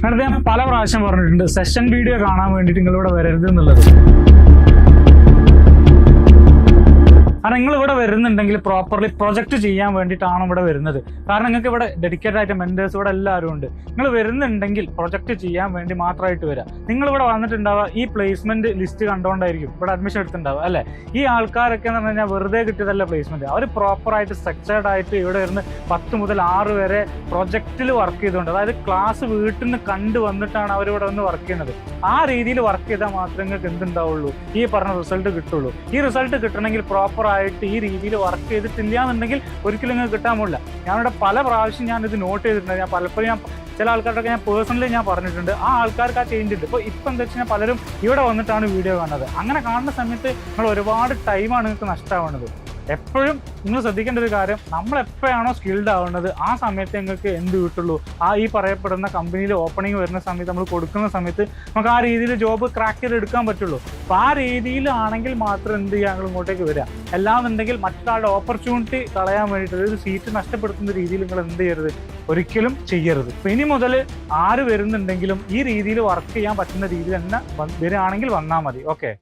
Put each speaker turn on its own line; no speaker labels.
നേരത്തെ ഞാൻ പല പ്രാവശ്യം പറഞ്ഞിട്ടുണ്ട് സെഷൻ വീഡിയോ കാണാൻ വേണ്ടിയിട്ട് നിങ്ങളിവിടെ വരരുത് എന്നുള്ളത്. കാരണം നിങ്ങൾ ഇവിടെ വരുന്നുണ്ടെങ്കിൽ പ്രോപ്പർലി പ്രൊജക്റ്റ് ചെയ്യാൻ വേണ്ടിയിട്ടാണ് ഇവിടെ വരുന്നത്. കാരണം നിങ്ങൾക്ക് ഇവിടെ ഡെഡിക്കേറ്റഡ് ആയിട്ട് മെന്റേഴ്സ് ഇവിടെ എല്ലാവരും ഉണ്ട്. നിങ്ങൾ വരുന്നുണ്ടെങ്കിൽ പ്രൊജക്റ്റ് ചെയ്യാൻ വേണ്ടി മാത്രമായിട്ട് വരാം. നിങ്ങൾ ഇവിടെ വന്നിട്ടുണ്ടാവുക ഈ പ്ലേസ്മെന്റ് ലിസ്റ്റ് കണ്ടുകൊണ്ടായിരിക്കും ഇവിടെ അഡ്മിഷൻ എടുത്തിട്ടുണ്ടാവുക അല്ലേ. ഈ ആൾക്കാരൊക്കെ എന്ന് പറഞ്ഞു കഴിഞ്ഞാൽ വെറുതെ കിട്ടിയതല്ല പ്ലേസ്മെന്റ്. അവർ പ്രോപ്പറായിട്ട് സ്ട്രക്ചേർഡ് ആയിട്ട് ഇവിടെ ഇരുന്ന് 10 മുതൽ 6 വരെ പ്രൊജക്റ്റിൽ വർക്ക് ചെയ്തുകൊണ്ട്, അതായത് ക്ലാസ് വീട്ടിൽ നിന്ന് കണ്ടു വന്നിട്ടാണ് അവരിവിടെ വന്ന് വർക്ക് ചെയ്യുന്നത്. ആ രീതിയിൽ വർക്ക് ചെയ്താൽ മാത്രമേ നിങ്ങൾക്ക് എന്തുണ്ടാവുള്ളൂ, ഈ പറഞ്ഞ റിസൾട്ട് കിട്ടുള്ളൂ. ഈ റിസൾട്ട് കിട്ടണമെങ്കിൽ പ്രോപ്പർ ആയിട്ട് ഈ രീതിയിൽ വർക്ക് ചെയ്തിട്ടില്ല എന്നുണ്ടെങ്കിൽ ഒരിക്കലും നിങ്ങൾക്ക് കിട്ടാൻ പോകില്ല. ഞാനിവിടെ പല പ്രാവശ്യം ഞാനിത് നോട്ട് ചെയ്തിട്ടുണ്ട്. ഞാൻ പലപ്പോഴും ചില ആൾക്കാരൊക്കെ ഞാൻ പേഴ്സണലി ഞാൻ പറഞ്ഞിട്ടുണ്ട്. ആ ആൾക്കാർക്ക് ആ ചേഞ്ച് ഉണ്ട്. ഇപ്പം എന്താ വെച്ച് കഴിഞ്ഞാൽ പലരും ഇവിടെ വന്നിട്ടാണ് വീഡിയോ കാണുന്നത്. അങ്ങനെ കാണുന്ന സമയത്ത് നിങ്ങൾ ഒരുപാട് ടൈമാണ് നിങ്ങൾക്ക് നഷ്ടമാവുന്നത്. എപ്പോഴും നിങ്ങൾ ശ്രദ്ധിക്കേണ്ട ഒരു കാര്യം, നമ്മൾ എപ്പോഴാണോ സ്കിൽഡ് ആവുന്നത് ആ സമയത്ത് നിങ്ങൾക്ക് എന്ത് കിട്ടുള്ളൂ. ഈ പറയപ്പെടുന്ന കമ്പനിയിൽ ഓപ്പണിംഗ് വരുന്ന സമയത്ത് നമ്മൾ കൊടുക്കുന്ന സമയത്ത് നമുക്ക് ആ രീതിയിൽ ജോബ് ക്രാക്ക് ചെയ്ത് എടുക്കാൻ പറ്റുള്ളൂ. അപ്പോൾ ആ രീതിയിലാണെങ്കിൽ മാത്രം എന്ത് ചെയ്യുക, നിങ്ങൾ ഇങ്ങോട്ടേക്ക് വരിക. അല്ലാന്നുണ്ടെങ്കിൽ മറ്റൊരാളുടെ ഓപ്പർച്യൂണിറ്റി കളയാൻ വേണ്ടിയിട്ട് ഒരു സീറ്റ് നഷ്ടപ്പെടുത്തുന്ന രീതിയിൽ നിങ്ങൾ എന്ത് ചെയ്യരുത്, ഒരിക്കലും ചെയ്യരുത്. അപ്പോൾ ഇനി മുതൽ ആര് വരുന്നുണ്ടെങ്കിലും ഈ രീതിയിൽ വർക്ക് ചെയ്യാൻ പറ്റുന്ന രീതിയിൽ തന്നെ വരികയാണെങ്കിൽ വന്നാൽ മതി. ഓക്കെ.